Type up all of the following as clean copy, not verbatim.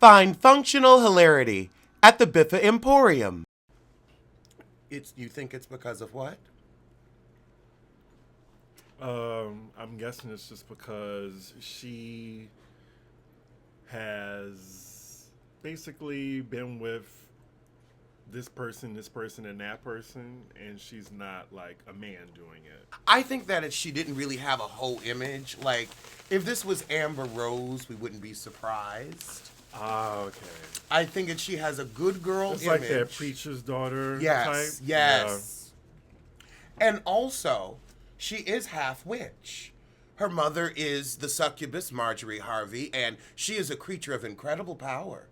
Find functional hilarity at the Biffa Emporium. You think it's because of what? I'm guessing it's just because she has basically been with this person, and that person, and she's not like a man doing it. I think that she didn't really have a whole image. Like, if this was Amber Rose, we wouldn't be surprised. Ah, okay. I think that she has a good girl it's image. It's like that preacher's daughter type. Yes. Yeah. And also, she is half witch. Her mother is the succubus Marjorie Harvey, and she is a creature of incredible power.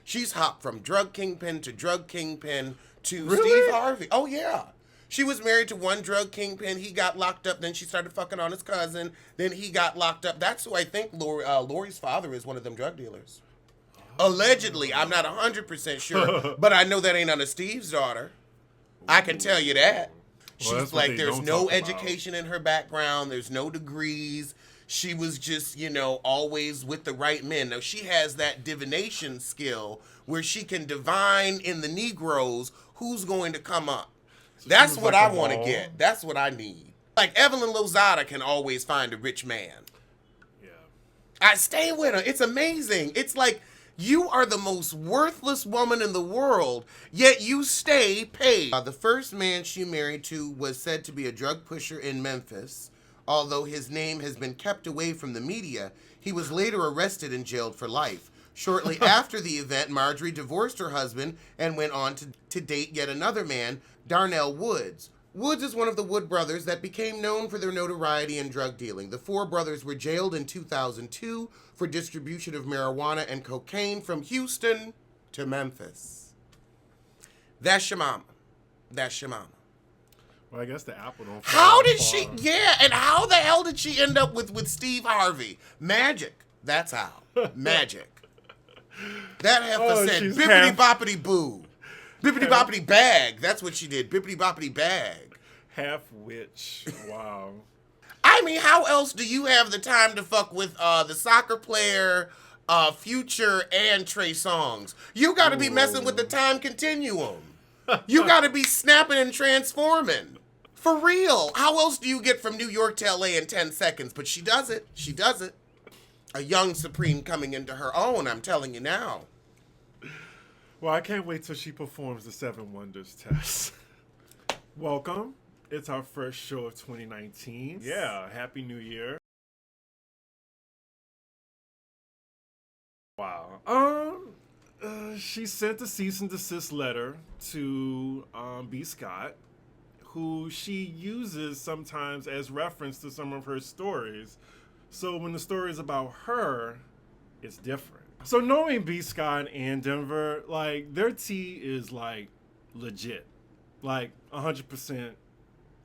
She's hopped from drug kingpin to really? Steve Harvey. Oh, yeah. She was married to one drug kingpin. He got locked up. Then she started fucking on his cousin. Then he got locked up. That's who I think Lori's father is, one of them drug dealers. Allegedly. I'm not 100% sure. But I know that ain't none of Steve's daughter. I can tell you that. Well, she's like, there's no education in her background. There's no degrees. She was just, always with the right men. Now, she has that divination skill where she can divine in the Negroes who's going to come up. So that's what I want to get. That's what I need. Like, Evelyn Lozada can always find a rich man. Yeah. I stay with her. It's amazing. It's like, you are the most worthless woman in the world, yet you stay paid. The first man she married to was said to be a drug pusher in Memphis. Although his name has been kept away from the media, he was later arrested and jailed for life. Shortly after the event, Marjorie divorced her husband and went on to date yet another man, Darnell Woods. Woods is one of the Wood brothers that became known for their notoriety in drug dealing. The four brothers were jailed in 2002 for distribution of marijuana and cocaine from Houston to Memphis. That's your mama. That's your mama. Well, I guess the apple don't fall How did far. she? Yeah, and how the hell did she end up with Steve Harvey? Magic. That's how. Magic. That heifer said, bippity boppity boo. Bippity boppity bag. That's what she did. Bippity boppity bag. Half witch. Wow. I mean, how else do you have the time to fuck with the soccer player, Future, and Trey Songz? You got to be messing with the time continuum. You got to be snapping and transforming. For real. How else do you get from New York to LA in 10 seconds? But she does it. She does it. A young Supreme coming into her own, I'm telling you now. Well, I can't wait till she performs the 7 Wonders test. Welcome. It's our first show of 2019. Yeah, Happy New Year. Wow. She sent a cease and desist letter to B Scott, who she uses sometimes as reference to some of her stories. So when the story is about her, it's different. So knowing B Scott and Denver, like, their tea is like legit, like 100%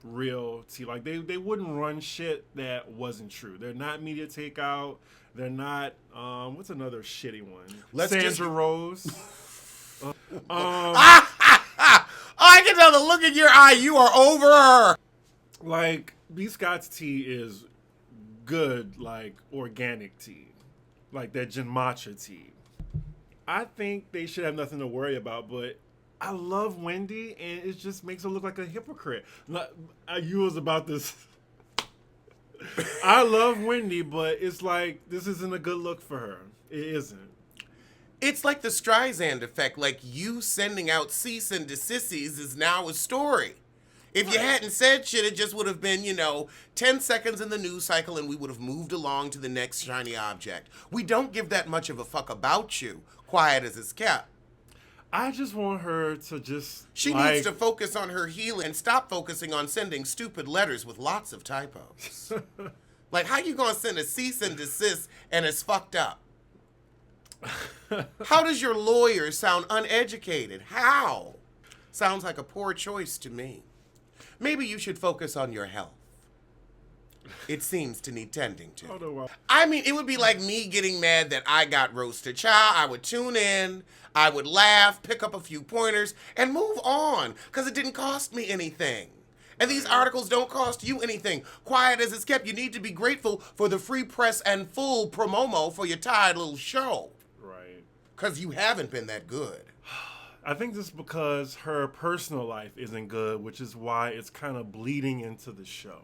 real tea. Like they wouldn't run shit that wasn't true. They're not media takeout. They're not what's another shitty one? Sandra Rose. I can tell the look in your eye. You are over her. Like, B Scott's tea is good, like organic tea, like that Gin Matcha tea. I think they should have nothing to worry about, but I love Wendy, and it just makes her look like a hypocrite. You was about this. I love Wendy, but it's like, this isn't a good look for her. It isn't. It's like the Streisand effect. Like, you sending out cease and desists is now a story. If you hadn't said shit, it just would have been, 10 seconds in the news cycle and we would have moved along to the next shiny object. We don't give that much of a fuck about you, quiet as it's kept. I just want her to just... She needs to focus on her healing and stop focusing on sending stupid letters with lots of typos. Like, how you gonna send a cease and desist and it's fucked up? How does your lawyer sound uneducated? How? Sounds like a poor choice to me. Maybe you should focus on your health. It seems to need tending to. Oh, no. I mean, it would be like me getting mad that I got roasted. Child, I would tune in, I would laugh, pick up a few pointers, and move on, because it didn't cost me anything. And these articles don't cost you anything. Quiet as it's kept, you need to be grateful for the free press and full promomo for your tired little show. Right. Because you haven't been that good. I think just because her personal life isn't good, which is why it's kind of bleeding into the show.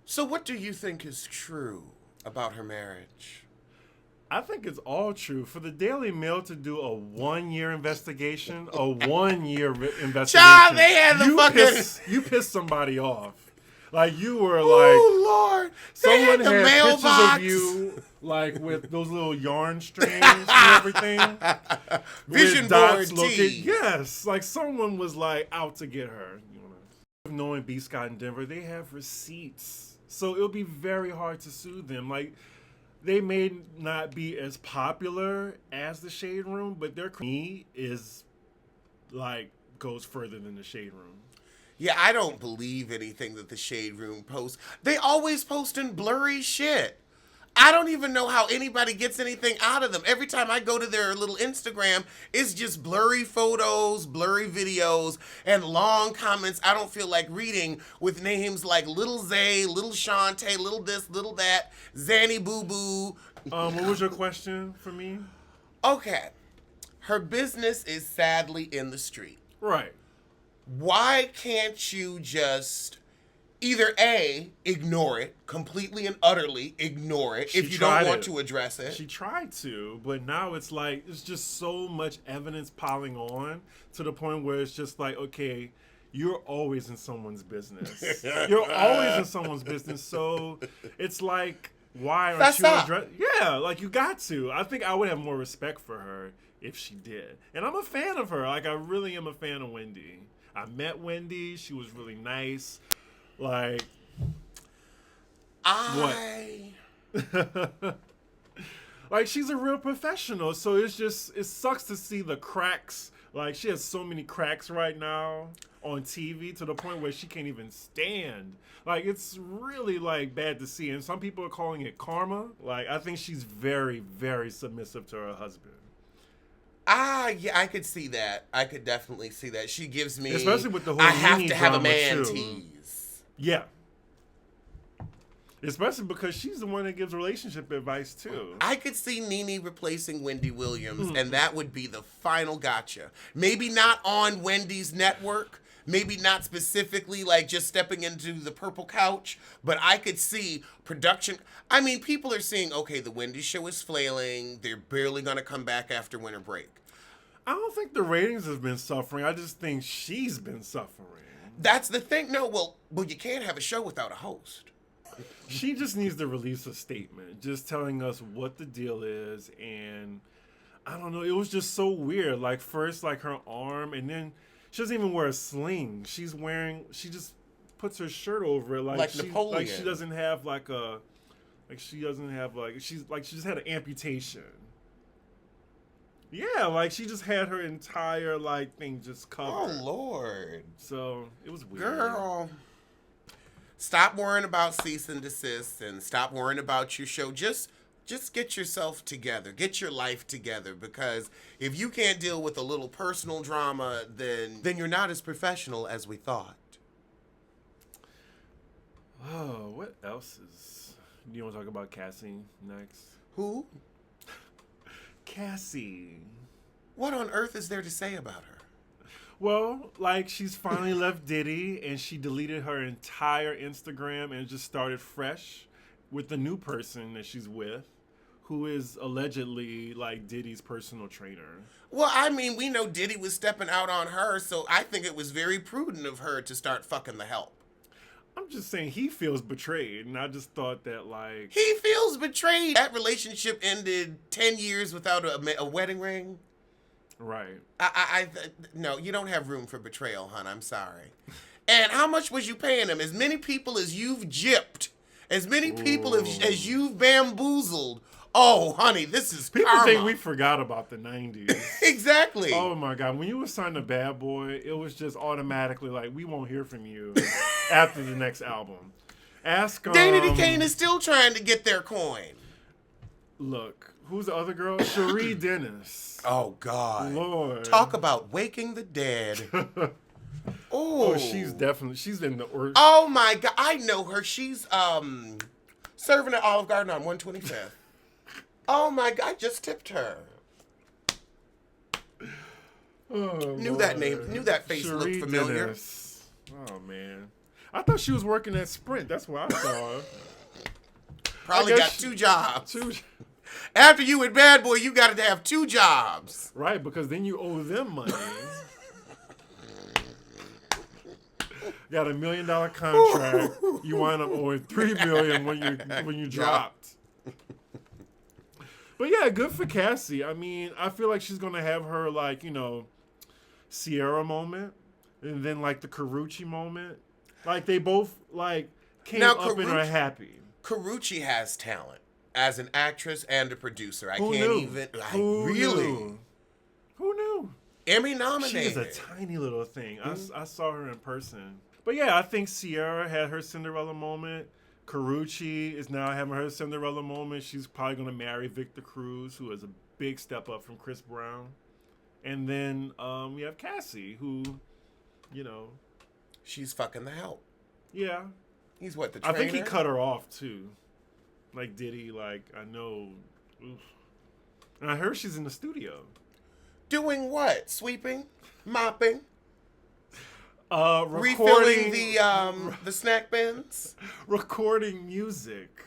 So what do you think is true about her marriage? I think it's all true. For the Daily Mail to do a 1-year investigation, investigation. Child, they had the you pissed somebody off. Like, you were like... Oh, Lord. Someone had had pictures mailbox. of you, like, with those little yarn strings and everything. Vision with dots board tea. Yes. Like, someone was, like, out to get her. Knowing B. Scott in Denver, they have receipts. So it'll be very hard to sue them. Like, they may not be as popular as the Shade Room, but their me is, like, goes further than the Shade Room. Yeah, I don't believe anything that the Shade Room posts. They always posting blurry shit. I don't even know how anybody gets anything out of them. Every time I go to their little Instagram, it's just blurry photos, blurry videos, and long comments I don't feel like reading with names like Little Zay, Little Shantae, Little this, Little that, Zanny Boo Boo. What was your question for me? Okay. Her business is sadly in the street. Right. Why can't you just either A, ignore it, completely and utterly ignore it if you don't want to address it? She tried to, but now it's like, it's just so much evidence piling on to the point where it's just like, okay, you're always in someone's business. You're always in someone's business. So it's like, why aren't you addressing? Yeah, like, you got to. I think I would have more respect for her if she did. And I'm a fan of her. Like, I really am a fan of Wendy. I met Wendy. She was really nice. Like, what? Like, she's a real professional. So it's just, it sucks to see the cracks. Like, she has so many cracks right now on TV to the point where she can't even stand. Like, it's really, like, bad to see. And some people are calling it karma. Like, I think she's very, very submissive to her husband. Yeah, I could see that. I could definitely see that. She gives me, especially with the whole I have to have a man too. tease. Yeah. Especially because she's the one that gives relationship advice too. I could see Nene replacing Wendy Williams, and that would be the final gotcha. Maybe not on Wendy's network, maybe not specifically like just stepping into the purple couch, but I could see production. I mean, people are seeing, okay, the Wendy Show is flailing. They're barely going to come back after winter break. I don't think the ratings have been suffering. I just think she's been suffering. That's the thing. No, well, you can't have a show without a host. She just needs to release a statement just telling us what the deal is. And I don't know. It was just so weird. Like, first, like, her arm, and then she doesn't even wear a sling. She just puts her shirt over it. Like Napoleon. Like, she doesn't have, like, a, like, she doesn't have, like, she just had an amputation. Yeah, like, she just had her entire, like, thing just covered. Oh, Lord. So, it was weird. Girl. Stop worrying about cease and desist and stop worrying about your show. Just get yourself together. Get your life together, because if you can't deal with a little personal drama, then you're not as professional as we thought. Oh, what else is... Do you want to talk about Cassie next? Who? Cassie. What on earth is there to say about her? Well, like, she's finally left Diddy, and she deleted her entire Instagram and just started fresh with the new person that she's with, who is allegedly, like, Diddy's personal trainer. Well, I mean, we know Diddy was stepping out on her, so I think it was very prudent of her to start fucking the help. I'm just saying he feels betrayed, and I just thought that, like... He feels betrayed. That relationship ended 10 years without a wedding ring. Right. No, you don't have room for betrayal, hon. I'm sorry. And how much was you paying him? As many people as you've gypped, as many people as you've bamboozled. Oh, honey, this is people karma. think we forgot about the 90s. Exactly. Oh, my God. When you were signed to Bad Boy, it was just automatically like, we won't hear from you after the next album. Ask Danity Kane is still trying to get their coin. Look, who's the other girl? Cherie Dennis. Oh, God. Lord. Talk about waking the dead. Oh, she's in the worst. Oh, my God. I know her. She's serving at Olive Garden on 125th. Oh my God, I just tipped her. Oh, Knew that name, knew that face looked Cherie familiar. Dennis. Oh man, I thought she was working at Sprint. That's why I saw her. Probably I got guess 2 jobs. Two, After you with Bad Boy, you got to have 2 jobs. right? Because then you owe them money. Got $1 million contract. You wind up owing $3 million when you dropped. But yeah, good for Cassie. I mean, I feel like she's gonna have her like, you know, Sierra moment, and then like the Carucci moment. Like they both like came Now, up and are happy. Carucci has talent as an actress and a producer. Who knew? Who really knew? Who knew? Emmy She nominated. is a tiny little thing. I saw her in person. But yeah, I think Sierra had her Cinderella moment. Carucci is now having her Cinderella moment. She's probably going to marry Victor Cruz, who is a big step up from Chris Brown. And then we have Cassie, who, you know. She's fucking the help. Yeah. He's what, the I trainer? think he cut her off, too. Like, did he? Like, I know. Oof. And I heard she's in the studio. Doing what? Sweeping? Mopping? Recording Refilling the snack bins? recording music.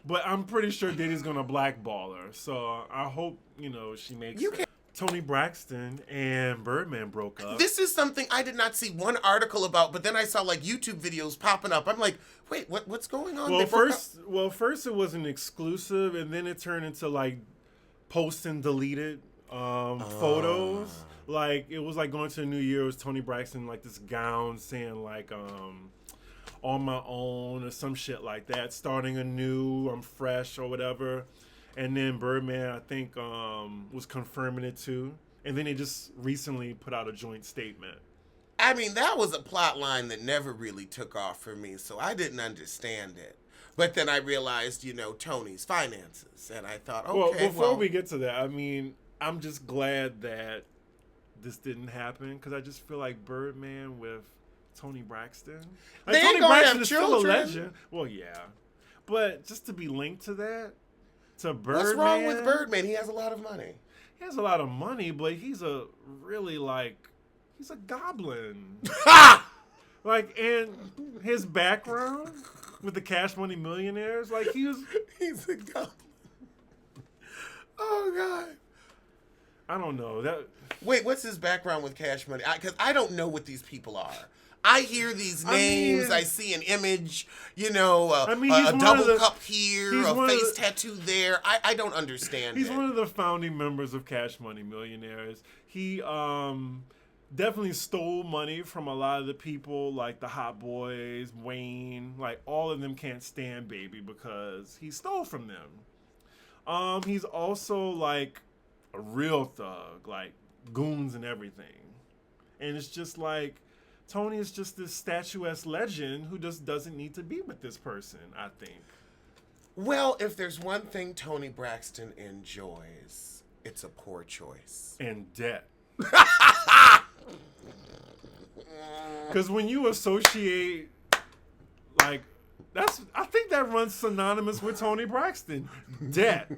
But I'm pretty sure Diddy's gonna blackball her. So I hope, you know, she makes it. Toni Brokeston and Birdman broke up. This is something I did not see one article about, but then I saw like YouTube videos popping up. I'm like, wait, what's going on? Well, first it was an exclusive, and then it turned into like post and deleted photos. Like it was like going to New Year. It was Toni Brokeston like this gown saying like on my own or some shit like that, starting anew, I'm fresh or whatever. And then Birdman, I think, was confirming it too. And then they just recently put out a joint statement. I mean, that was a plot line that never really took off for me, so I didn't understand it. But then I realized, you know, Tony's finances, and I thought, okay, Well, before we get to that, I mean, I'm just glad that this didn't happen, because I just feel like Birdman with Toni Brokeston. Like, They ain't Toni gonna Braxton have is still a children. legend. Well, yeah. But just to be linked to that, to Birdman. What's wrong with Birdman? He has a lot of money. He has a lot of money, but he's a really he's a goblin. Like, and his background with the Cash Money Millionaires, like he's a goblin. Oh God. I don't know that. Wait, what's his background with Cash Money? Because I don't know what these people are. I hear these names. I see an image, you know, a double cup here, a face tattoo there. I don't understand He's it. one of the founding members of Cash Money Millionaires. He definitely stole money from a lot of the people, like the Hot Boys, Wayne. Like, all of them can't stand Baby because he stole from them. He's also, like, a real thug, like, goons and everything. And it's just like, Tony is just this statuesque legend who just doesn't need to be with this person, I think. Well, if there's one thing Toni Brokeston enjoys, it's a poor choice. And debt. Because when you associate, like, I think that runs synonymous with Toni Brokeston. Debt.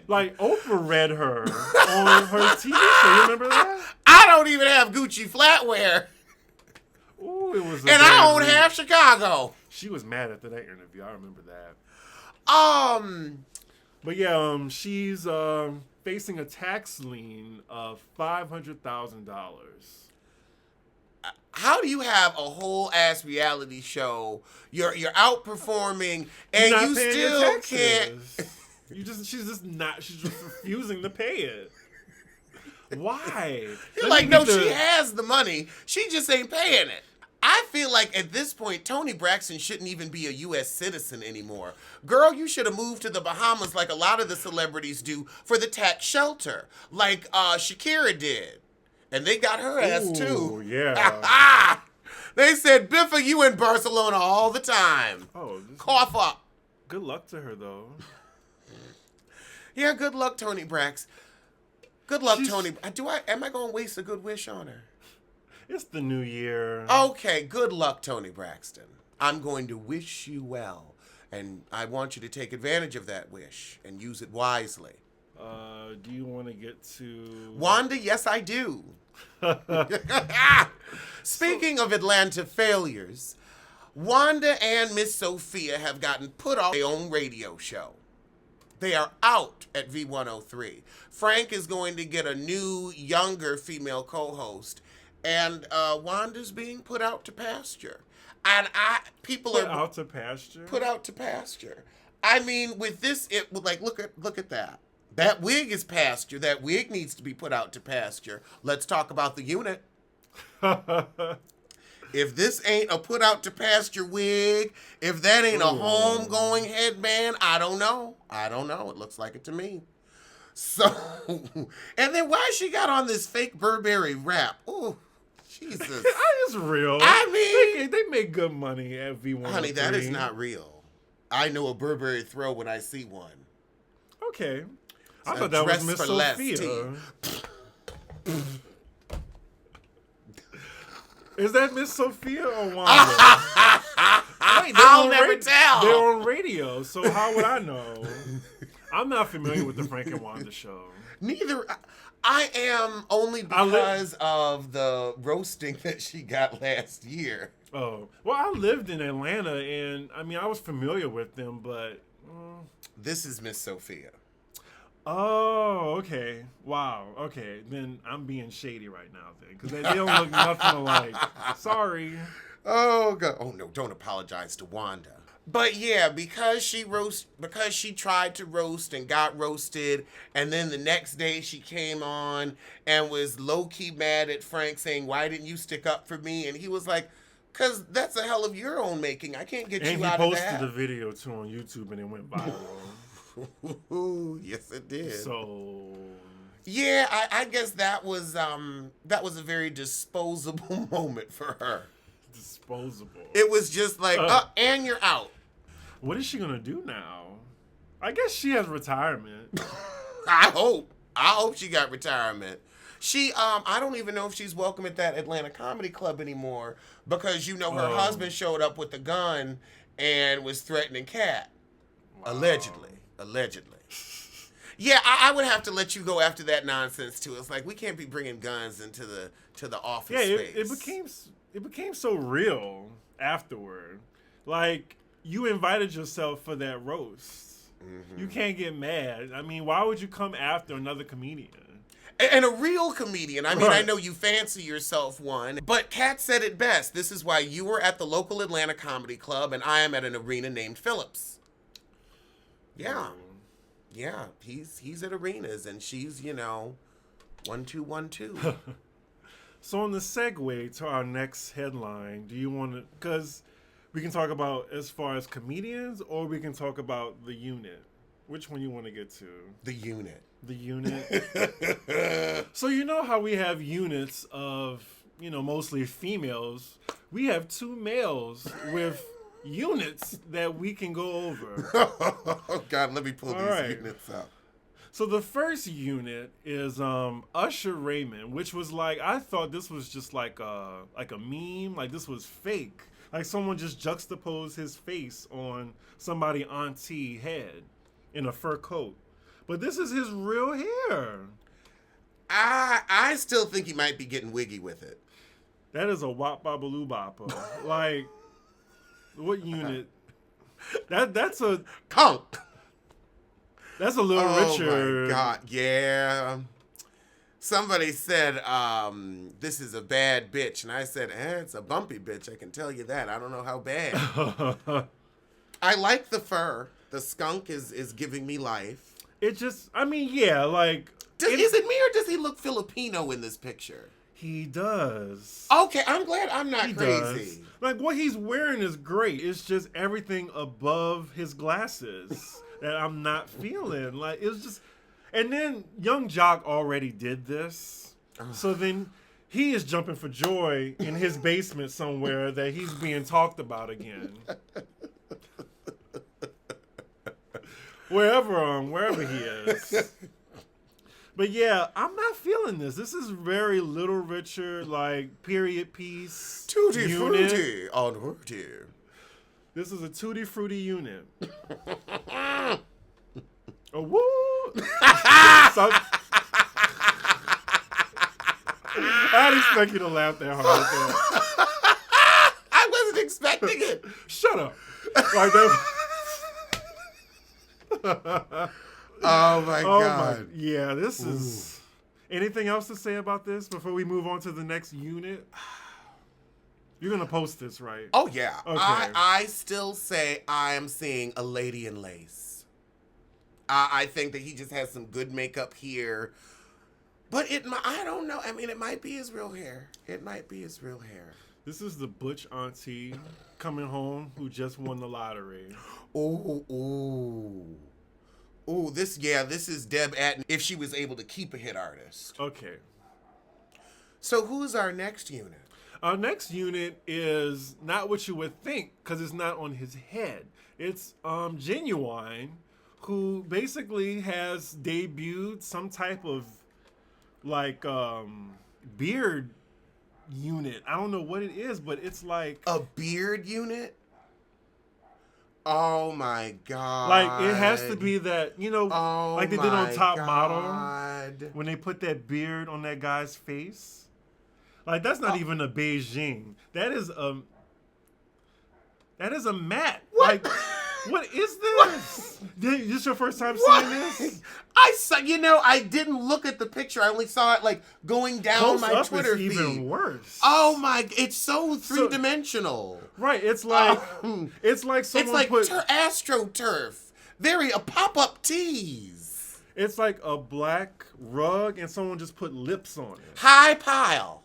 Like, Oprah read her on her TV show. You remember that? I don't even have Gucci flatware. Ooh, it was. And I own half Chicago. She was mad after that interview. I remember that. But yeah, she's facing a tax lien of $500,000. How do you have a whole ass reality show? You're outperforming, and you still can't. She's just refusing to pay it. Why? You're like, no, she has the money. She just ain't paying it. I feel like at this point, Toni Brokeston shouldn't even be a U.S. citizen anymore. Girl, you should have moved to the Bahamas like a lot of the celebrities do for the tax shelter, like Shakira did. And they got her ass too. Yeah. They said, Biffa, you in Barcelona all the time. Oh, cough up. Good luck to her, though. Yeah, good luck, Toni Brax. Good luck, Toni. Am I going to waste a good wish on her? It's the new year. Okay, good luck, Toni Brokeston. I'm going to wish you well. And I want you to take advantage of that wish and use it wisely. Do you want to get to... Wanda, yes, I do. Speaking of Atlanta failures, Wanda and Miss Sophia have gotten put off their own radio show. They are out at V103. Frank is going to get a new, younger female co-host, and Wanda's being put out to pasture. And people are out to pasture. Put out to pasture. I mean, with this, it like look at that. That wig is pasture. That wig needs to be put out to pasture. Let's talk about the unit. If this ain't a put out to pasture wig, if that ain't a homegoing headband, I don't know. It looks like it to me. So, and then why she got on this fake Burberry wrap? Oh, Jesus. It's real. I mean, they make good money at V103. Honey, that is not real. I know a Burberry throw when I see one. Okay. I thought that was Miss Sophia. Is that Miss Sophia or Wanda? Wait, I'll never tell. They're on radio, so how would I know? I'm not familiar with the Frank and Wanda show. Neither. I am only because of the roasting that she got last year. Oh. Well, I lived in Atlanta, and, I mean, I was familiar with them, but... This is Miss Sophia. Oh, okay. Wow. Okay. Then I'm being shady right now, then, because they don't look nothing alike. Sorry. Oh, God. Oh, no. Don't apologize to Wanda. But yeah, because she tried to roast and got roasted, and then the next day she came on and was low-key mad at Frank, saying, "Why didn't you stick up for me?" And he was like, "'Cause that's a hell of your own making. I can't get you out of that." And he posted the video too on YouTube, and it went viral. Yes, it did. So yeah, I guess that was a very disposable moment for her. Disposable. It was just like, and you're out. What is she gonna do now? I guess she has retirement. I hope she got retirement. She, I don't even know if she's welcome at that Atlanta Comedy Club anymore, because her husband showed up with a gun and was threatening Kat. Wow. Allegedly. Yeah, I would have to let you go after that nonsense too. It's like, we can't be bringing guns into the office space. It became so real afterward. Like, you invited yourself for that roast. Mm-hmm. You can't get mad. I mean, why would you come after another comedian? And a real comedian. I mean, right. I know you fancy yourself one, but Kat said it best. This is why you were at the local Atlanta Comedy Club and I am at an arena named Phillips. Yeah. Yeah, he's at arenas and she's, 1-2-1-2. So on the segue to our next headline, do you want to, because we can talk about as far as comedians or we can talk about the unit. Which one you want to get to? The unit. The unit. So you know how we have units of, mostly females. We have two males with units that we can go over. Oh, God, let me pull these units up. So the first unit is Usher Raymond, which was like, I thought this was just like a meme, like this was fake. Like someone just juxtaposed his face on somebody auntie head in a fur coat. But this is his real hair. I still think he might be getting wiggy with it. That is a wop babaloo bopper. Like, what unit? That's a conk. That's a little richer. Oh my God, yeah. Somebody said, this is a bad bitch. And I said, it's a bumpy bitch. I can tell you that. I don't know how bad. I like the fur. The skunk is giving me life. It just, like. Is it me or does he look Filipino in this picture? He does. Okay, I'm glad I'm not crazy. Does. Like, what he's wearing is great. It's just everything above his glasses that I'm not feeling. Like, it's just... And then Young Jock already did this. So then he is jumping for joy in his basement somewhere that he's being talked about again. Wherever he is. But yeah, I'm not feeling this. This is very Little Richard, like, period piece. Tutti frutti on fruity. This is a Tutti Frutti unit. Oh, woo! I didn't expect you to laugh that hard. I wasn't expecting it. Shut up. Like that. Oh my God. Yeah, this is. Anything else to say about this before we move on to the next unit? You're gonna post this, right? Oh yeah. Okay. I still say I am seeing a lady in lace. I think that he just has some good makeup here. But I don't know. I mean, it might be his real hair. It might be his real hair. This is the butch auntie coming home who just won the lottery. Ooh, this is Deb Atten if she was able to keep a hit artist. Okay. So who's our next unit? Our next unit is not what you would think because it's not on his head. It's Genuine, who basically has debuted some type of like beard unit. I don't know what it is, but it's like a beard unit. Oh my God. Like it has to be that, you know, like they did on Top Model when they put that beard on that guy's face. Like that's not even a Beijing. That is a mat. What? Like what is this? This is your first time seeing this? I saw. I didn't look at the picture. I only saw it like going down my Twitter feed. Even worse. Oh my! It's so three-dimensional. Right. It's like it's like someone put AstroTurf. A pop-up tees. It's like a black rug and someone just put lips on it. High pile.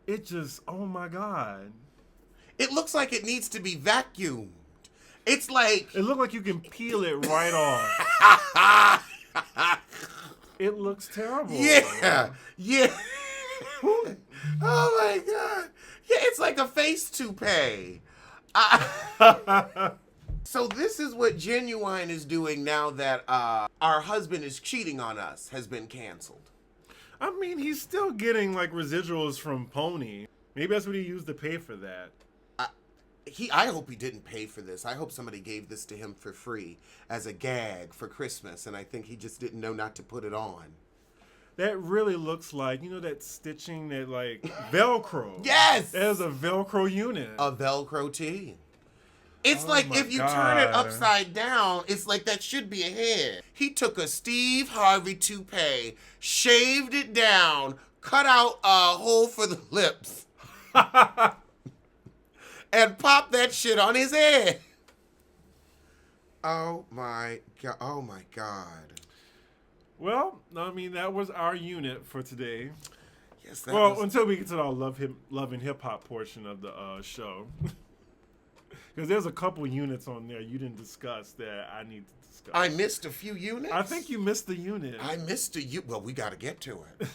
It just, oh my God. It looks like it needs to be vacuumed. It's like... It looks like you can peel it right off. It looks terrible. Yeah. Oh my God. Yeah, it's like a face toupee. So this is what Genuine is doing now that Our Husband Is Cheating on Us has been canceled. I mean, he's still getting like residuals from Pony. Maybe that's what he used to pay for that. I hope he didn't pay for this. I hope somebody gave this to him for free as a gag for Christmas, and I think he just didn't know not to put it on. That really looks like, that stitching that like Velcro. Yes! There's a Velcro unit. A Velcro tee. It's like if you turn it upside down, it's like that should be a head. He took a Steve Harvey toupee, shaved it down, cut out a hole for the lips, and popped that shit on his head. Oh my God. Oh my God. Well, I mean, that was our unit for today. Yes, until we get to our love and hip hop portion of the show. Because there's a couple units on there you didn't discuss that I need to discuss. I missed a few units? I think you missed the unit. I missed a unit. Well, we got to get to it.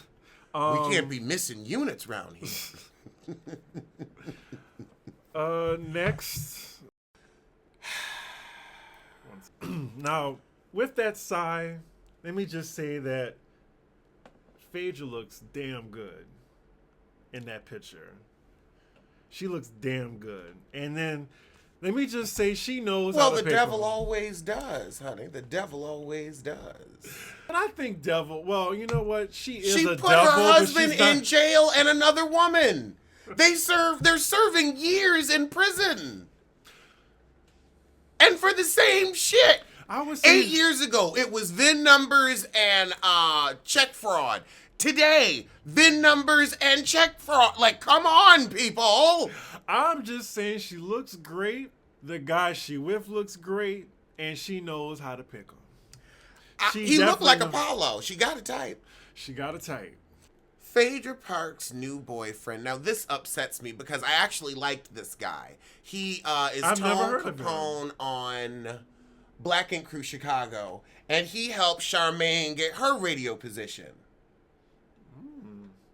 We can't be missing units around here. Next. Now, with that sigh, let me just say that Phaedra looks damn good in that picture. She looks damn good. And then... let me just say she knows how to Well, the pick devil them. always does, honey. The devil always does. But I think devil, well, you know what? She is She a put devil. her husband but she's not... in jail and another woman. They're serving years in prison. And for the same shit. I was saying... 8 years ago, it was VIN numbers and check fraud. Today, VIN numbers and check fraud. Like, come on, people. I'm just saying she looks great. The guy she with looks great. And she knows how to pick them. He looked like Apollo. She got a type. She got a type. Phaedra Parks' new boyfriend. Now, this upsets me because I actually liked this guy. He is Tone Capone on Black Ink Crew Chicago. And he helped Charmaine get her radio position.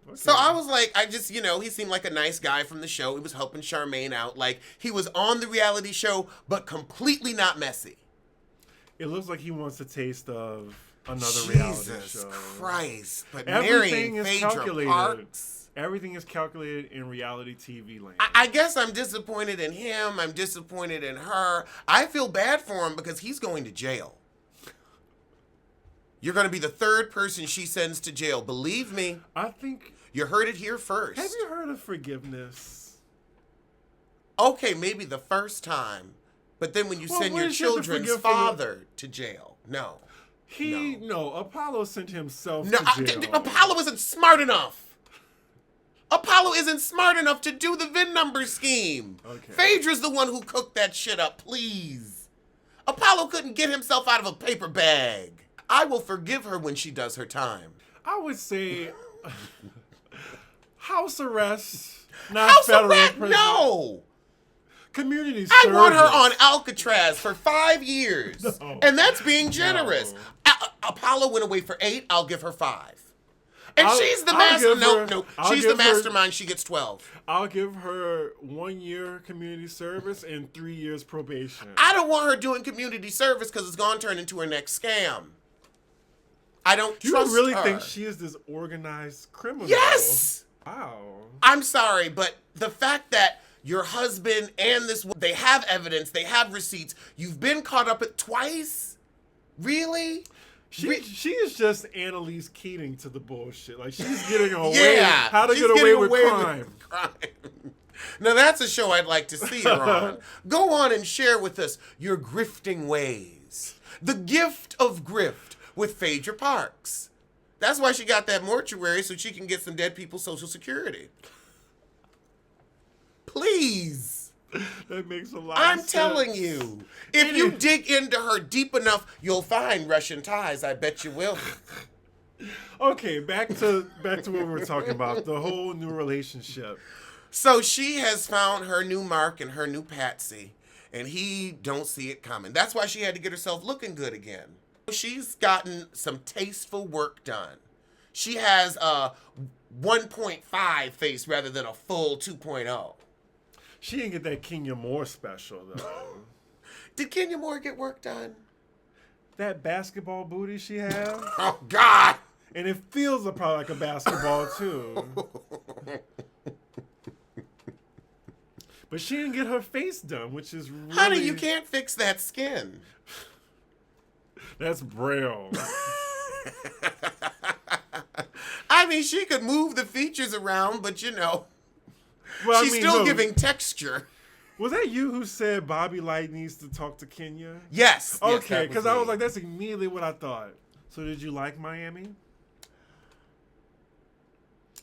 Okay. So I was like, he seemed like a nice guy from the show. He was helping Charmaine out. Like, he was on the reality show, but completely not messy. It looks like he wants a taste of another reality show. Jesus Christ. But Everything marrying is Phaedra calculated. Parks. Everything is calculated in reality TV land. I guess I'm disappointed in him. I'm disappointed in her. I feel bad for him because he's going to jail. You're going to be the third person she sends to jail. Believe me. I think... You heard it here first. Have you heard of forgiveness? Okay, maybe the first time. But then when you send your children's father to jail. No. No, Apollo sent himself to jail. Apollo isn't smart enough. Apollo isn't smart enough to do the VIN number scheme. Okay. Phaedra's the one who cooked that shit up, please. Apollo couldn't get himself out of a paper bag. I will forgive her when she does her time. I would say house arrest, not house federal arrest? prison. No. Community service. I want her on Alcatraz for 5 years. No. And that's being generous. No. Apollo went away for 8. I'll give her 5. And she's the master. She's the mastermind. She gets 12. I'll give her 1 year community service and 3 years probation. I don't want her doing community service because it's going to turn into her next scam. I don't trust her. You really think she is this organized criminal? Yes. Wow. I'm sorry, but the fact that your husband and this, they have evidence, they have receipts. You've been caught up at twice? Really? She is just Annalise Keating to the bullshit. Like, she's getting away. How to get away with crime. Now, that's a show I'd like to see her on. Go on and share with us your grifting ways. The gift of grift with Phaedra Parks. That's why she got that mortuary, so she can get some dead people's Social Security. Please. That makes a lot of sense. I'm telling you. If you dig into her deep enough, you'll find Russian ties. I bet you will. Okay, back to what we were talking about, the whole new relationship. So she has found her new Mark and her new Patsy, and he don't see it coming. That's why she had to get herself looking good again. She's gotten some tasteful work done. She has a 1.5 face rather than a full 2.0. She didn't get that Kenya Moore special, though. Did Kenya Moore get work done? That basketball booty she has. Oh, God. And it feels probably like a basketball, too. But she didn't get her face done, which is really... Honey, you can't fix that skin. That's Braille. I mean, she could move the features around, but you know... Well, she's still giving texture. Was that you who said Bobby Light needs to talk to Kenya? Yes. Okay, because I was like, that's immediately what I thought. So did you like Miami?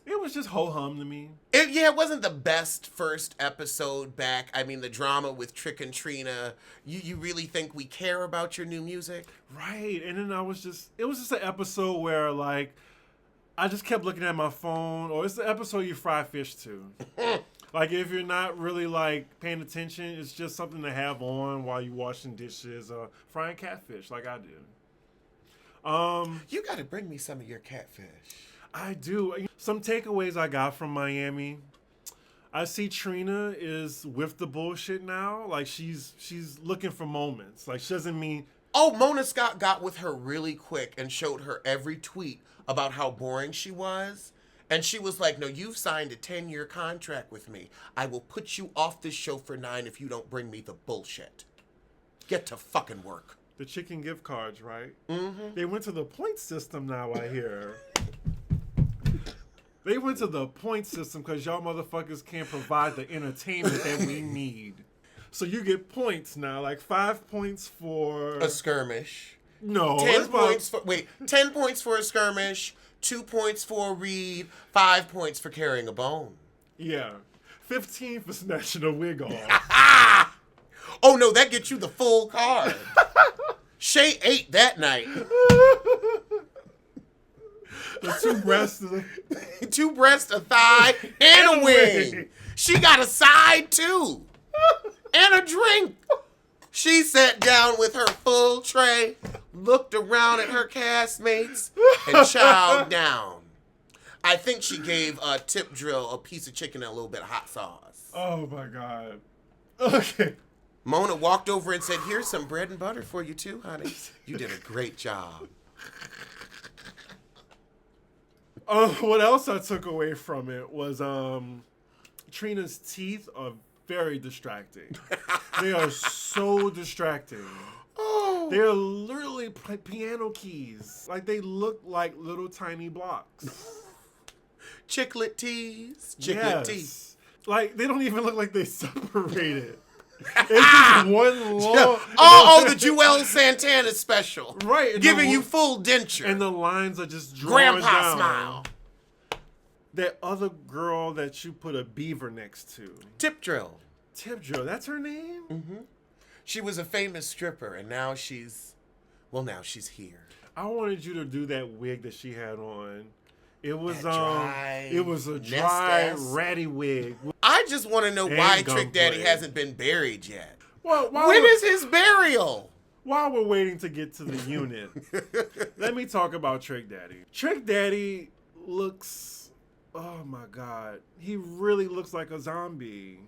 It was just ho-hum to me. It wasn't the best first episode back. I mean, the drama with Trick and Trina. You really think we care about your new music? Right. And then it was just an episode where, like, I just kept looking at my phone, or it's the episode you fry fish to. Like, if you're not really, like, paying attention, it's just something to have on while you're washing dishes or frying catfish like I do. You got to bring me some of your catfish. I do. Some takeaways I got from Miami. I see Trina is with the bullshit now. Like, she's looking for moments. Like, she doesn't mean... Oh, Mona Scott got with her really quick and showed her every tweet about how boring she was. And she was like, no, you've signed a 10-year contract with me. I will put you off this show for 9 if you don't bring me the bullshit. Get to fucking work. The chicken gift cards, right? Mm-hmm. They went to the point system now, I hear. They went to the point system because y'all motherfuckers can't provide the entertainment that we need. So you get points now, like 5 points for... a skirmish. No. 10 points for... Wait, 10 points for a skirmish, 2 points for a read, 5 points for carrying a bone. Yeah. 15 for snatching a wig off. Oh, no, that gets you the full card. Shay ate that night. The 2 breasts. 2 breasts, a thigh, and a wing. She got a side, too. And a drink. She sat down with her full tray, looked around at her castmates, and chowed down. I think she gave Tip Drill a piece of chicken and a little bit of hot sauce. Oh, my God. Okay. Mona walked over and said, here's some bread and butter for you, too, honey. You did a great job. What else I took away from it was Trina's teeth are very distracting. They are so distracting. Oh. They're literally piano keys. Like, they look like little tiny blocks. Chiclet tees. Chiclet Yes. tees. Like, they don't even look like they separated. It's just one long... The Joel Santana special. Right. Giving you full denture. And the lines are just drawn Grandpa down. smile. That other girl that you put a beaver next to. Tip drill. Tip drill, that's her name? Mm-hmm. She was a famous stripper, and now she's here. I wanted you to do that wig that she had on. It was dry, it was a dry, nest-ass. ratty wig. I just want to know why And Trick Daddy gunplay. hasn't been buried yet. Well, When is his burial? while we're waiting to get to the unit, let me talk about Trick Daddy. Trick Daddy looks, oh my God, he really looks like a zombie.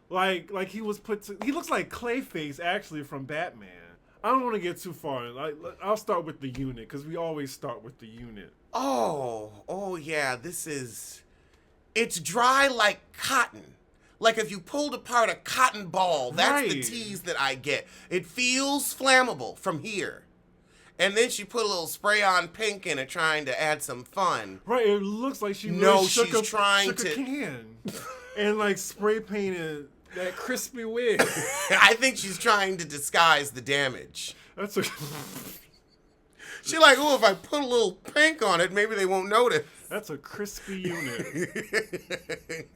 Like he was he looks like Clayface actually from Batman. I don't want to get too far. I'll start with the unit because we always start with the unit. Oh yeah, it's dry like cotton. Like if you pulled apart a cotton ball, that's the Right. tease that I get. It feels flammable from here. And then she put a little spray on pink in it trying to add some fun. Right, it looks like she No, really shook she's a trying shook a to- can and like spray painted that crispy wig. I think she's trying to disguise the damage. That's a She like, oh, if I put a little pink on it, maybe they won't notice. that's a crispy unit.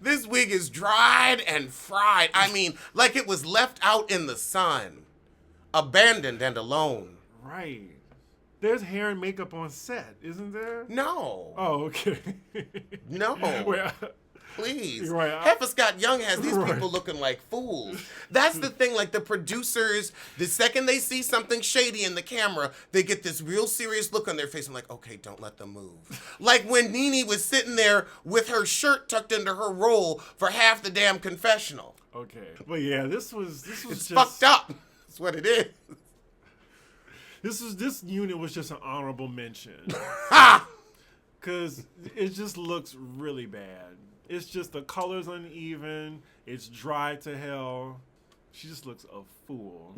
This wig is dried and fried. I mean, like it was left out in the sun, abandoned and alone. Right. There's hair and makeup on set, isn't there? No. Oh, okay. No. Wait, Please. You're right. Heffa Scott Young has these Right. people looking like fools. That's the thing. Like the producers, the second they see something shady in the camera, they get this real serious look on their face. I'm like, okay, don't let them move. Like when Nene was sitting there with her shirt tucked into her roll for half the damn confessional. okay. But yeah, this was It's just fucked up. That's what it is. This unit was just an honorable mention. Ha! Cause it just looks really bad. It's just the color's uneven. It's dry to hell. She just looks a fool.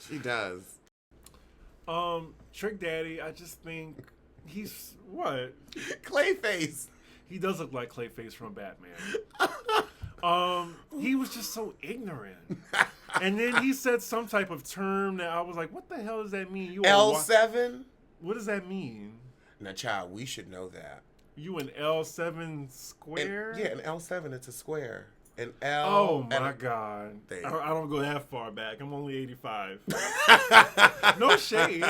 She does. Trick Daddy, I just think he's what? Clayface. He does look like Clayface from Batman. He was just so ignorant. And then he said some type of term that I was like, what the hell does that mean? You are L7? What does that mean? Now, child, we should know that. You an L7 square? Yeah, an L7, it's a square. An L. Oh and my a- God. Thing. I don't go that far back. I'm only 85. No shade.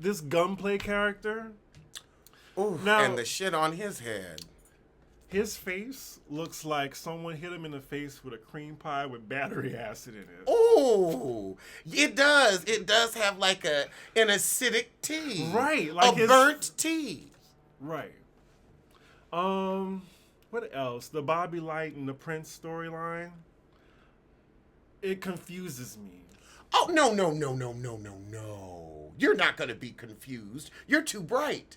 This gunplay character, Ooh, Now- and the shit on his head. his face looks like someone hit him in the face with a cream pie with battery acid in it. Ooh, it does. It does have like an acidic tea. Right, like a burnt tea. Right. What else? The Bobby Light and the Prince storyline. It confuses me. Oh, no. You're not going to be confused. You're too bright.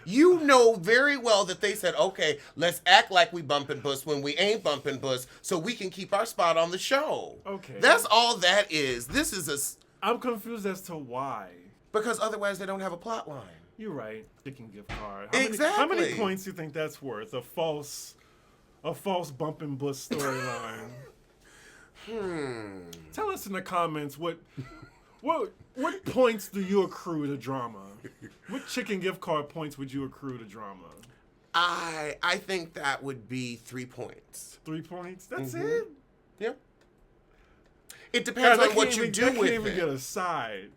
You know very well that they said, okay, let's act like we bumping bus when we ain't bumping bus so we can keep our spot on the show. Okay. That's all that is. This is I'm confused as to why. because otherwise they don't have a plot line. You're right. Chicken gift card. How many Exactly. points do you think that's worth? A false bumping bus storyline. Tell us in the comments what points do you accrue to drama? What chicken gift card points would you accrue to drama? I think that would be 3 points. 3 points? That's it? Yeah. It depends God, on what you do with can't even it. get a side.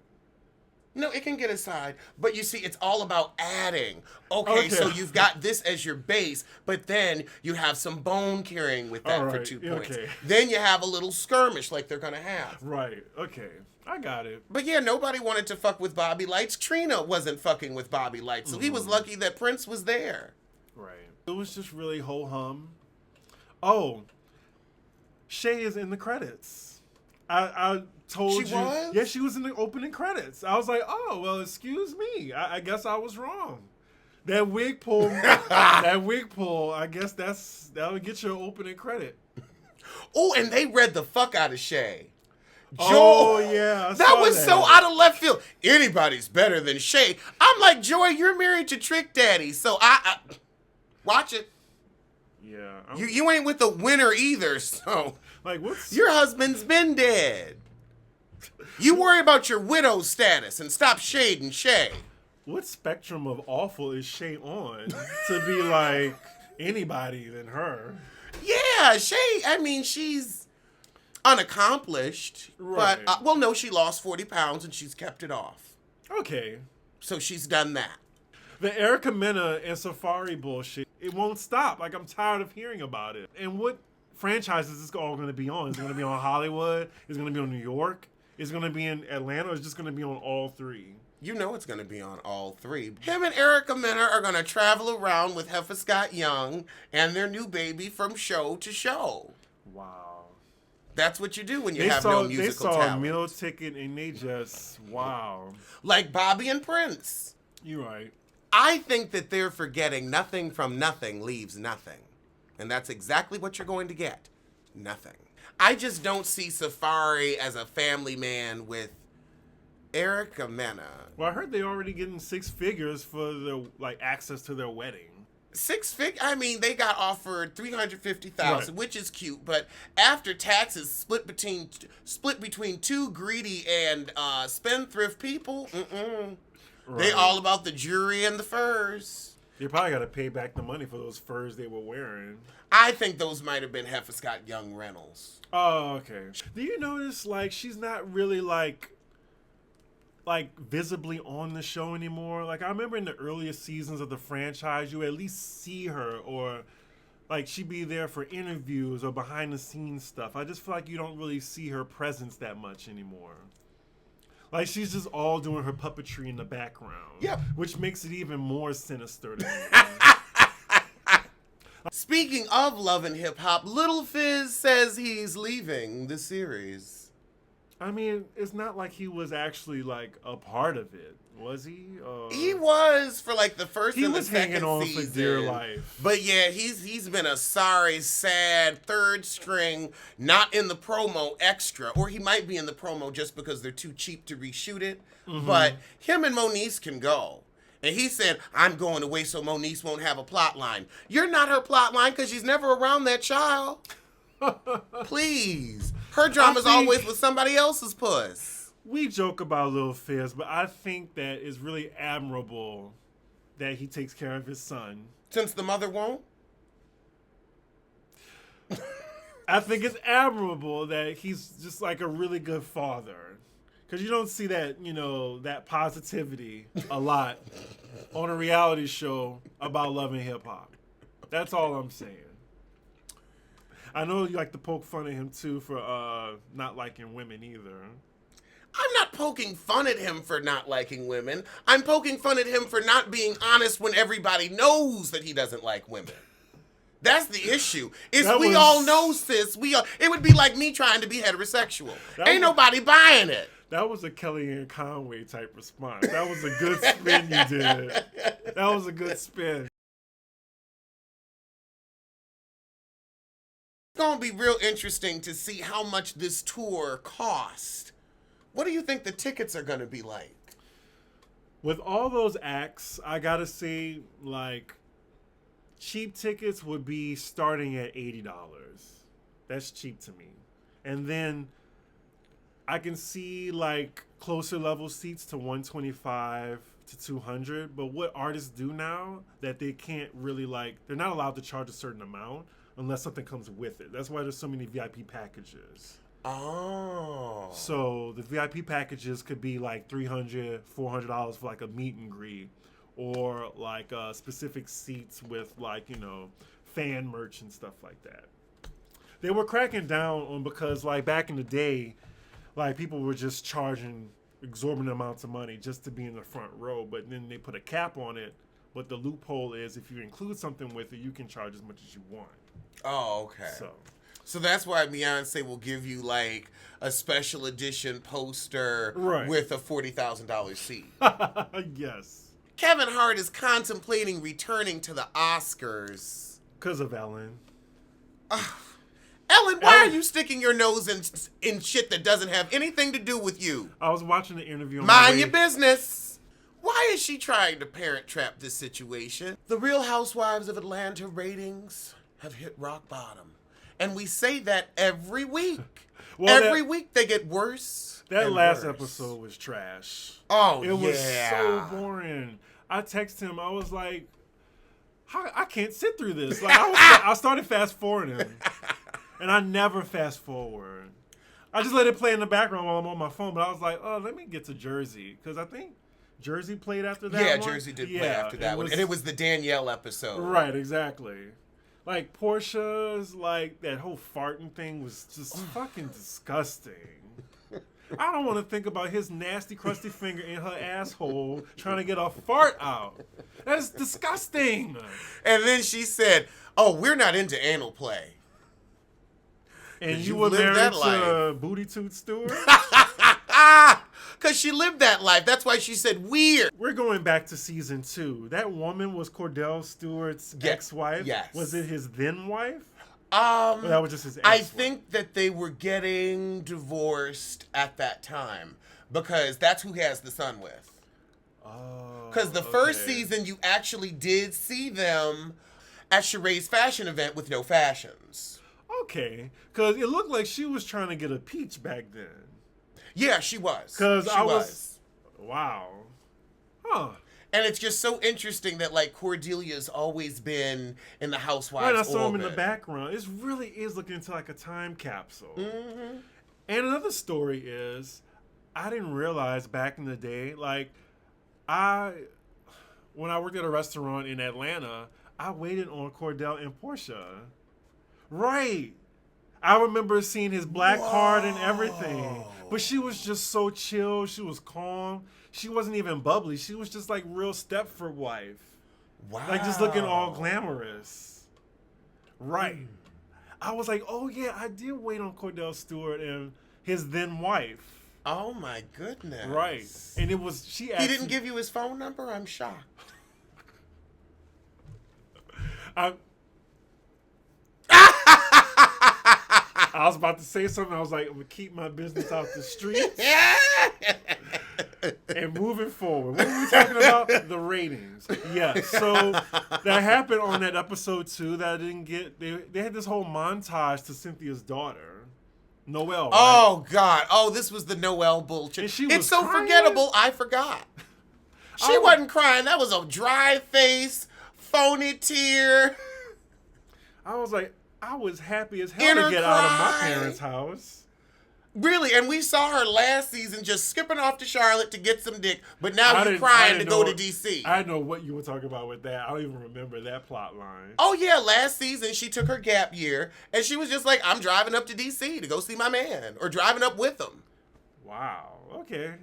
No, it can get aside, but you see, it's all about adding. Okay, so you've got this as your base, but then you have some bone carrying with that All for right, 2 points. okay. Then you have a little skirmish like they're gonna have. Right. Okay. I got it. But yeah, nobody wanted to fuck with Bobby Lights. Trina wasn't fucking with Bobby Lights, so he was lucky that Prince was there. Right. It was just really ho hum. Oh, Shay is in the credits. I told She you. was? Yeah, she was in the opening credits. I was like, oh, well, excuse me. I guess I was wrong. That wig pull, I guess that'll get your opening credit. Oh, and they read the fuck out of Shay. Oh, yeah. That was so out of left field. Anybody's better than Shay. I'm like, Joy, you're married to Trick Daddy, so I watch it. Yeah. You ain't with the winner either, so like, what's your husband's been dead. You worry about your widow status and stop shading Shay. what spectrum of awful is Shay on to be like anybody than her? Yeah, Shay, I mean, she's unaccomplished. Right. But, well, no, she lost 40 pounds and she's kept it off. Okay. So she's done that. The Erica Mena and Safari bullshit, it won't stop. Like, I'm tired of hearing about it. And what franchises is all going to be on? Is it going to be on Hollywood? Is it going to be on New York? Is it going to be in Atlanta? Or is it just going to be on all three? You know it's going to be on all three. Him and Erica Mena are going to travel around with Heffa Scott Young and their new baby from show to show. Wow. That's what you do when you have no musical talent. They saw talent. a meal ticket and they just, wow. Like Bobby and Prince. You're right. I think that they're forgetting nothing from nothing leaves nothing. And that's exactly what you're going to get. Nothing. I just don't see Safari as a family man with Erica Mena. Well, I heard they already getting 6 figures for the access to their wedding. I mean, they got offered $350,000, Right. which is cute, but after taxes split between two greedy and spendthrift people, Right. they all about the jewelry and the furs. They probably got to pay back the money for those furs they were wearing. I think those might have been Heffa Scott Young rentals. Oh, okay. Do you notice she's not really visibly on the show anymore? I remember in the earliest seasons of the franchise, you at least see her, or she'd be there for interviews or behind the scenes stuff. I just feel like you don't really see her presence that much anymore. She's just all doing her puppetry in the background. Yep. Which makes it even more sinister to me. Speaking of Love and Hip Hop, Little Fizz says he's leaving the series. I mean, it's not like he was actually a part of it, was he? He was for the first and the second hanging on season. for dear life. But yeah, he's been a sorry, sad third string, not in the promo extra, or he might be in the promo just because they're too cheap to reshoot it. Mm-hmm. But him and Moniece can go. And he said, I'm going away so Moniece won't have a plot line. You're not her plot line because she's never around that child. Please. Her drama's always with somebody else's puss. We joke about Lil Fizz, but I think that it's really admirable that he takes care of his son. Since the mother won't? I think it's admirable that he's just a really good father. Because you don't see that, that positivity a lot on a reality show about love and hip hop. That's all I'm saying. I know you like to poke fun at him too for not liking women either. I'm not poking fun at him for not liking women. I'm poking fun at him for not being honest when everybody knows that he doesn't like women. That's the issue. All know, sis. It would be like me trying to be heterosexual. Ain't nobody buying it. That was a Kellyanne Conway type response. That was a good spin you did. That was a good spin. It's going to be real interesting to see how much this tour cost. What do you think the tickets are going to be like? With all those acts, I got to say, cheap tickets would be starting at $80. That's cheap to me. And then I can see closer level seats to 125 to 200. But what artists do now that they can't really they're not allowed to charge a certain amount unless something comes with it. That's why there's so many VIP packages. Oh. So the VIP packages could be $300, $400 for a meet and greet, or specific seats with fan merch and stuff like that. They were cracking down on because back in the day, people were just charging exorbitant amounts of money just to be in the front row, but then they put a cap on it. But the loophole is if you include something with it, you can charge as much as you want. Oh, okay. So So that's why Beyonce will give you like a special edition poster with a $40,000 seat. Yes. Kevin Hart is contemplating returning to the Oscars. Because of Ellen. Ellen, why are you sticking your nose in shit that doesn't have anything to do with you? I was watching the interview. Mind your business. Why is she trying to parent trap this situation? The Real Housewives of Atlanta ratings have hit rock bottom. And we say that every week. Well, every week they get worse. That last episode was trash. Oh, it was so boring. I texted him. I was like, I can't sit through this. Like I started fast forwarding. And I never fast forward. I just let it play in the background while I'm on my phone. But I was like, oh, let me get to Jersey. Because I think Jersey played after that Yeah, one. Jersey did play after that one. And it was the Danielle episode. Right, exactly. Like, Portia's, like, that whole farting thing was just fucking disgusting. I don't want to think about his nasty, crusty finger in her asshole trying to get a fart out. That is disgusting. And then she said, oh, we're not into anal play. And you were married to Booty Toot Stewart? Because she lived that life. That's why she said weird. We're going back to season 2. That woman was Cordell Stewart's ex-wife? Yes. Was it his then wife? Or that was just his ex-wife? I think that they were getting divorced at that time. Because that's who he has the son with. Oh. Because the first season, you actually did see them at Sheree's fashion event with no fashions. Okay. Because it looked like she was trying to get a peach back then. Yeah, she was. Because I was. Wow. Huh. And it's just so interesting that, like, Cordelia's always been in the housewives Right, I saw him in orbit. the background. It really is looking into, like, a time capsule. Mm-hmm. And another story is, I didn't realize back in the day, like, when I worked at a restaurant in Atlanta, I waited on Cordell and Portia. Right. I remember seeing his black card and everything. But she was just so chill. She was calm. She wasn't even bubbly. She was just like real Stepford wife. Wow. Like just looking all glamorous. Right. I was like, oh yeah, I did wait on Cordell Stewart and his then wife. Oh my goodness. Right. And it was, she asked He didn't give you his phone number? I'm shocked. I was about to say something. I was like, I'm going to keep my business out the streets. And moving forward. What were we talking about? The ratings. Yeah. So that happened on that episode 2 that I didn't get. They had this whole montage to Cynthia's daughter, Noelle. Right? Oh, God. Oh, this was the Noelle bullshit. And she was it's so crying? forgettable, I forgot. She wasn't crying. That was a dry face, phony tear. I was like, I was happy as hell to get out of my parents' house. Really, and we saw her last season just skipping off to Charlotte to get some dick, but now you're crying to go to D.C. I didn't know what you were talking about with that. I don't even remember that plot line. Oh, yeah, last season she took her gap year, and she was just like, I'm driving up to D.C. to go see my man, or driving up with him. Wow, okay.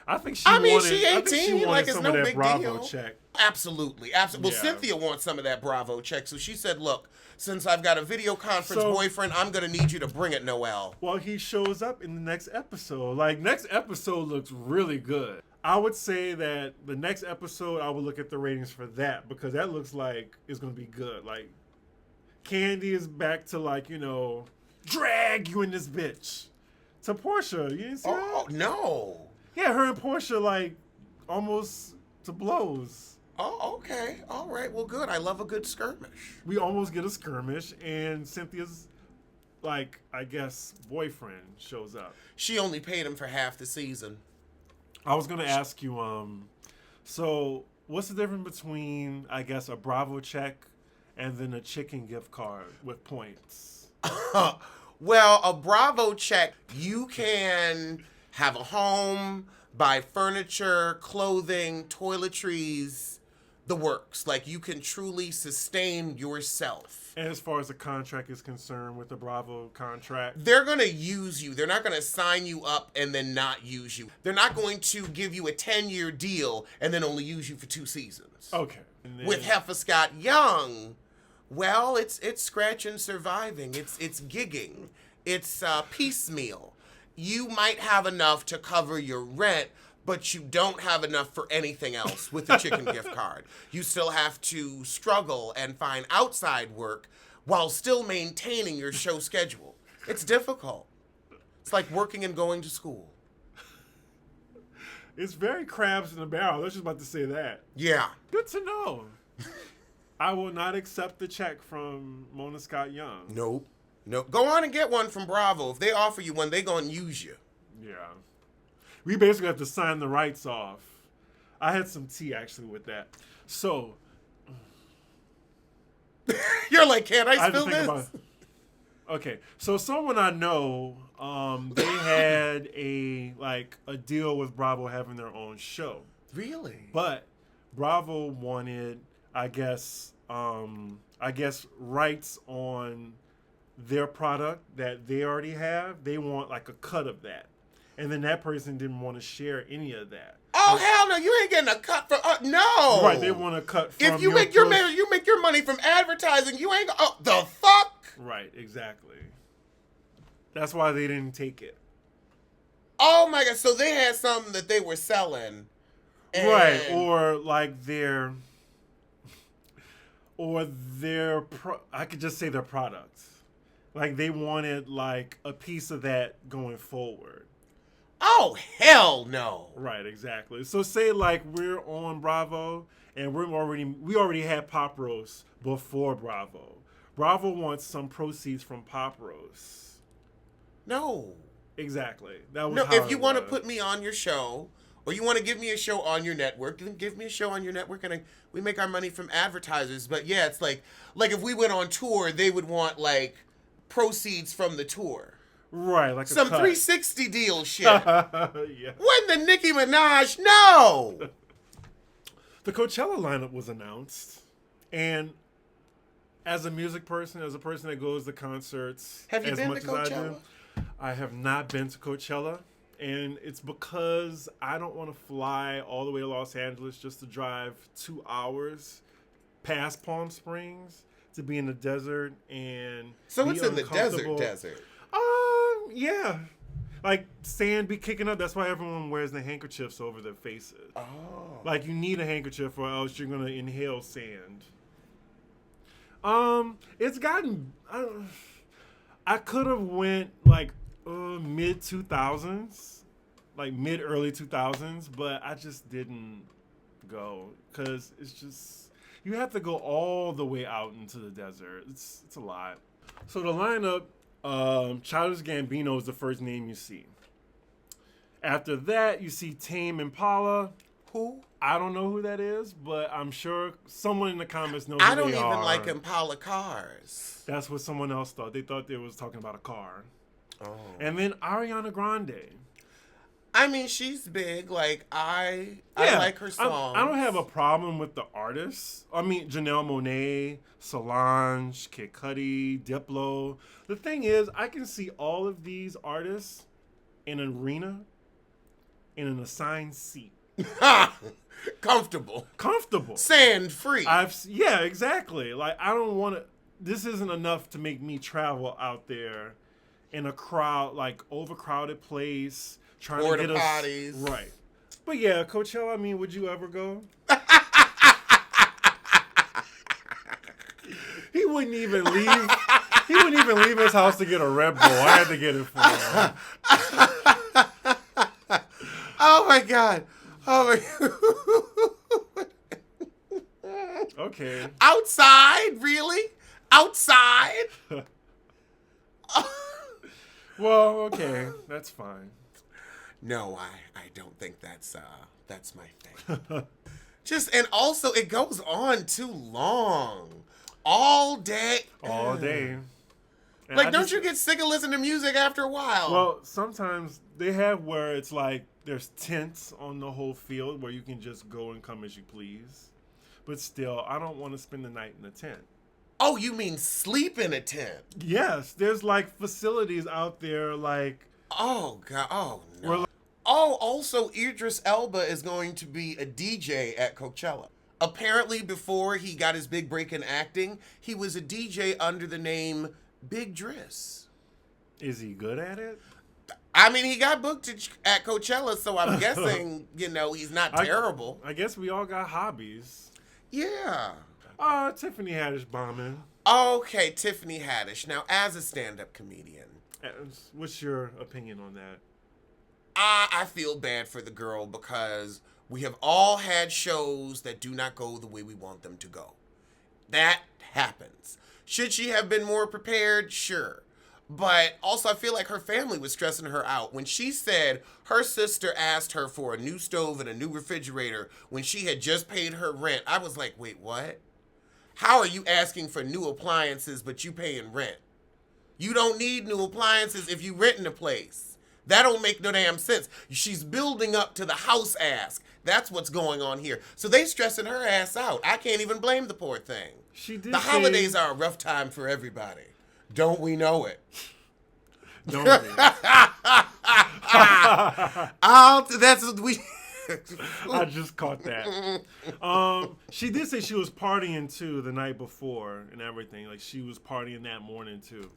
I think she she 18, like it's no big Bravo deal. Check. Absolutely. Well, Cynthia wants some of that Bravo check, so she said, look, since I've got a video conference boyfriend, I'm going to need you to bring it, Noelle. Well, he shows up in the next episode. Like, next episode looks really good. I would say that the next episode, I would look at the ratings for that, because that looks like it's going to be good. Like, Candy is back to, like, you know, drag you in this bitch. To Portia. You didn't see that? Oh, no. Yeah, her and Portia, like, almost to blows. Oh, okay. All right. Well, good. I love a good skirmish. We almost get a skirmish, and Cynthia's, like, I guess, boyfriend shows up. She only paid him for half the season. I was going to ask you, so what's the difference between, I guess, a Bravo check and then a chicken gift card with points? Well, a Bravo check, you can have a home, buy furniture, clothing, toiletries, the works. Like, you can truly sustain yourself. And as far as the contract is concerned with the Bravo contract? They're going to use you. They're not going to sign you up and then not use you. They're not going to give you a 10-year deal and then only use you for 2 seasons. Okay. With Heifer Scott Young, Well, it's scratching surviving. It's gigging. It's piecemeal. You might have enough to cover your rent, but you don't have enough for anything else with the chicken gift card. You still have to struggle and find outside work while still maintaining your show schedule. It's difficult. It's like working and going to school. It's very crabs in a barrel. I was just about to say that. Yeah. Good to know. I will not accept the check from Mona Scott Young. Nope. Go on and get one from Bravo. If they offer you one, they're going to use you. Yeah. We basically have to sign the rights off. I had some tea, actually, with that. So. You're like, can't I spill this? Okay. So someone I know, they had a deal with Bravo having their own show. Really? But Bravo wanted, I guess rights on their product that they already have. They want like a cut of that, and then that person didn't want to share any of that. Oh hell no! You ain't getting a cut from no. Right? They want a cut from. If you make you make your money from advertising, you ain't the fuck. Right? Exactly. That's why they didn't take it. Oh my god! So they had something that they were selling, right? Or like I could just say their products. Like they wanted like a piece of that going forward. Oh hell no! Right, exactly. So say like we're on Bravo and we already had Pop Roast before Bravo. Bravo wants some proceeds from Pop Roast. No. Exactly. That was no. How if you want to was. put me on your show, or you want to give me a show on your network, then give me a show on your network, and we make our money from advertisers. But yeah, it's like if we went on tour, they would want like proceeds from the tour. Right, like some a cut. 360 deal shit. Yeah. When the Nicki Minaj? No. The Coachella lineup was announced, and as a music person, as a person that goes to concerts, have you as been much to Coachella? as I do, I have not been to Coachella, and it's because I don't want to fly all the way to Los Angeles just to drive 2 hours past Palm Springs to be in the desert and so be it's in the desert. Yeah. Like sand be kicking up. That's why everyone wears the handkerchiefs over their faces. Oh. Like you need a handkerchief or else you're gonna inhale sand. It's gotten. I could have went like mid 2000s, like mid early 2000s, but I just didn't go because it's just you have to go all the way out into the desert. It's a lot. So the lineup. Childish Gambino is the first name you see. After that, you see Tame Impala. Who? I don't know who that is, but I'm sure someone in the comments knows I who don't they even are. like Impala cars. That's what someone else thought. They thought they was talking about a car. Oh. And then Ariana Grande. I mean, she's big. Like, I like her songs. I don't have a problem with the artists. I mean, Janelle Monáe, Solange, Kid Cudi, Diplo. The thing is, I can see all of these artists in an arena in an assigned seat. Comfortable. Sand free. Yeah, exactly. Like, I don't want to... This isn't enough to make me travel out there in a crowd, like, overcrowded place... Trying Porta to get potties. us right. But yeah, Coachella, I mean, would you ever go? He wouldn't even leave his house to get a Red Bull. I had to get it for him. Oh my god. Okay. Outside? Really? Outside? Well, okay. That's fine. No, I don't think that's my thing. And also it goes on too long. All day. All day. And like, don't you get sick of listening to music after a while? Well, sometimes they have where it's like there's tents on the whole field where you can just go and come as you please. But still, I don't want to spend the night in a tent. Oh, you mean sleep in a tent? Yes, there's like facilities out there like... Oh, God. Oh, no. Also, Idris Elba is going to be a DJ at Coachella. Apparently, before he got his big break in acting, he was a DJ under the name Big Driss. Is he good at it? I mean, he got booked at Coachella, so I'm guessing, he's not terrible. I guess we all got hobbies. Yeah. Tiffany Haddish bombing. Okay, Tiffany Haddish. Now, as a stand-up comedian, what's your opinion on that? I feel bad for the girl because we have all had shows that do not go the way we want them to go. That happens. Should she have been more prepared? Sure. But also, I feel like her family was stressing her out. When she said her sister asked her for a new stove and a new refrigerator when she had just paid her rent, I was like, wait, what? How are you asking for new appliances but you paying rent? You don't need new appliances if you renting a place. That don't make no damn sense. She's building up to the house ask. That's what's going on here. So they stressing her ass out. I can't even blame the poor thing. The holidays are a rough time for everybody. Don't we know it? Don't we? I just caught that. She did say she was partying too the night before and everything. Like she was partying that morning too.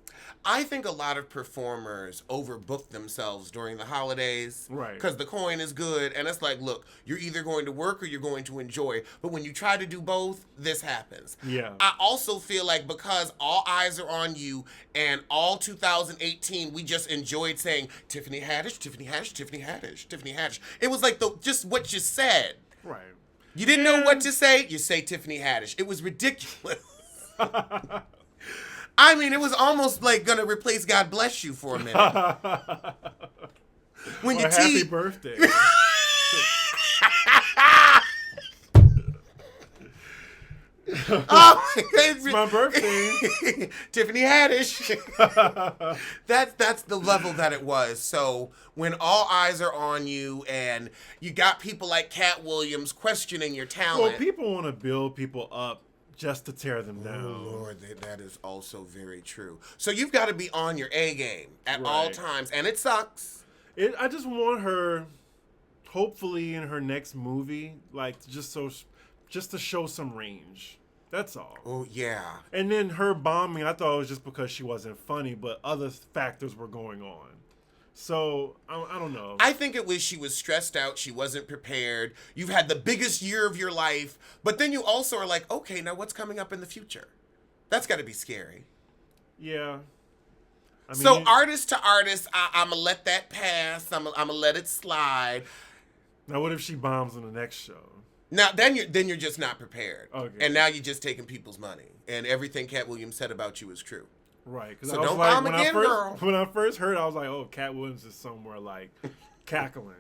I think a lot of performers overbook themselves during the holidays. Right. Because the coin is good. And it's like, look, you're either going to work or you're going to enjoy. But when you try to do both, this happens. Yeah. I also feel like because all eyes are on you and all 2018, we just enjoyed saying, Tiffany Haddish, Tiffany Haddish, Tiffany Haddish, Tiffany Haddish. It was like just what you said. Right. You didn't know what to say, you say Tiffany Haddish. It was ridiculous. I mean, it was almost like gonna replace God Bless You for a minute. When you happy birthday. Oh, it's my birthday. Tiffany Haddish. That's the level that it was. So when all eyes are on you and you got people like Cat Williams questioning your talent. Well, people want to build people up just to tear them down. Oh, Lord, that is also very true. So you've got to be on your A game at all times, and it sucks. I just want her, hopefully in her next movie, like just to show some range. That's all. Oh, yeah. And then her bombing, I thought it was just because she wasn't funny, but other factors were going on. So, I don't know. I think it was she was stressed out. She wasn't prepared. You've had the biggest year of your life. But then you also are like, okay, now what's coming up in the future? That's got to be scary. Yeah. I mean, so, artist to artist, I'm going to let that pass. I'm going to let it slide. Now, what if she bombs on the next show? Now, then you're just not prepared. Okay. And now you're just taking people's money. And everything Cat Williams said about you is true. Right. So don't bomb again, girl. When I first heard it, I was like, oh, Cat Williams is somewhere like cackling.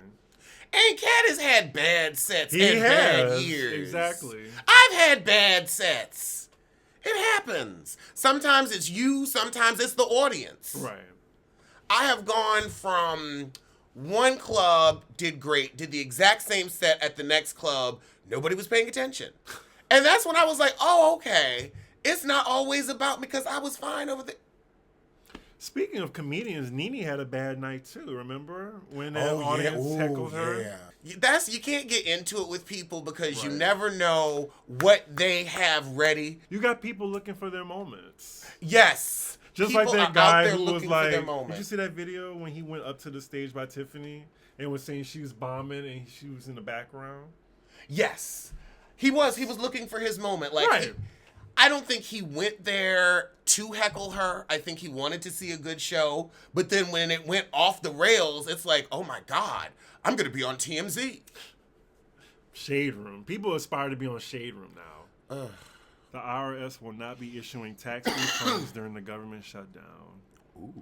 And Cat has had bad sets bad years. Exactly. I've had bad sets. It happens. Sometimes it's you, sometimes it's the audience. Right. I have gone from one club, did great, did the exact same set at the next club, nobody was paying attention. And that's when I was like, oh, okay. It's not always about me because I was fine over there. Speaking of comedians, Nene had a bad night too. Remember when the audience heckled her? Yeah. You can't get into it with people because you never know what they have ready. You got people looking for their moments. Yes. Just people like that guy who was like, did you see that video when he went up to the stage by Tiffany and was saying she was bombing and she was in the background? Yes. He was looking for his moment. Like, I don't think he went there to heckle her. I think he wanted to see a good show. But then when it went off the rails, it's like, oh my God, I'm going to be on TMZ. Shade Room. People aspire to be on Shade Room now. Ugh. The IRS will not be issuing tax refunds during the government shutdown. Ooh.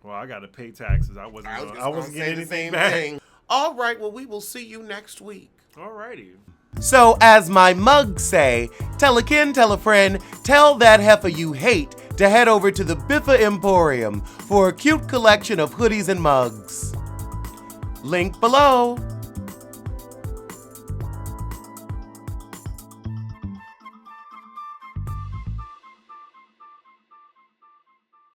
Well, I got to pay taxes. I wasn't getting anything back. All right, well, we will see you next week. All righty. So, as my mugs say, tell a kin, tell a friend, tell that heifer you hate to head over to the Biffa Emporium for a cute collection of hoodies and mugs. Link below.